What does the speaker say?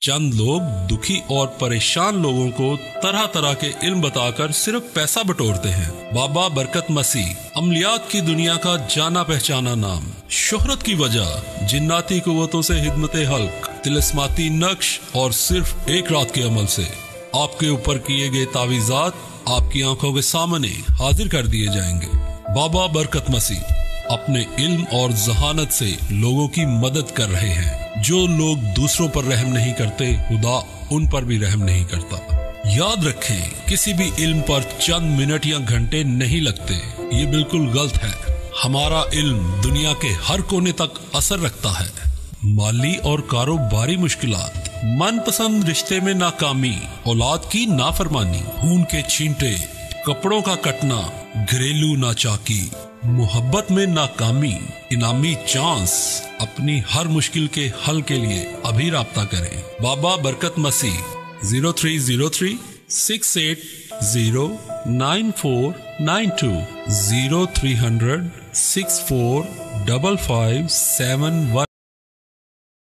चंद लोग दुखी और परेशान लोगों को तरह तरह के इल्म बताकर सिर्फ पैसा बटोरते हैं। बाबा बरकत मसीह अमलियात की दुनिया का जाना पहचाना नाम, शोहरत की वजह जिन्नाती कुव्वतों से हिदमत हल्क, तिलिस्माती नक्श और सिर्फ एक रात के अमल से आपके ऊपर किए गए तावीज़ात आपकी आंखों के सामने हाजिर कर दिए जाएंगे। बाबा बरकत मसीह अपने इल्म और जहानत से लोगों की मदद कर रहे हैं। जो लोग दूसरों पर रहम नहीं करते, खुदा उन पर भी रहम नहीं करता। याद रखें, किसी भी इल्म पर चंद मिनट या घंटे नहीं लगते। ये बिल्कुल गलत है। हमारा इल्म दुनिया के हर कोने तक असर रखता है। माली और कारोबारी मुश्किलात, मनपसंद रिश्ते में नाकामी, औलाद की नाफरमानी, खून के छींटे, कपड़ों का कटना, घरेलू नाचाकी, मोहब्बत में नाकामी, इनामी चांस। अपनी हर मुश्किल के हल के लिए अभी राब्ता करें। बाबा बरकत मसीह 0303 680 9492 0300 6455 711।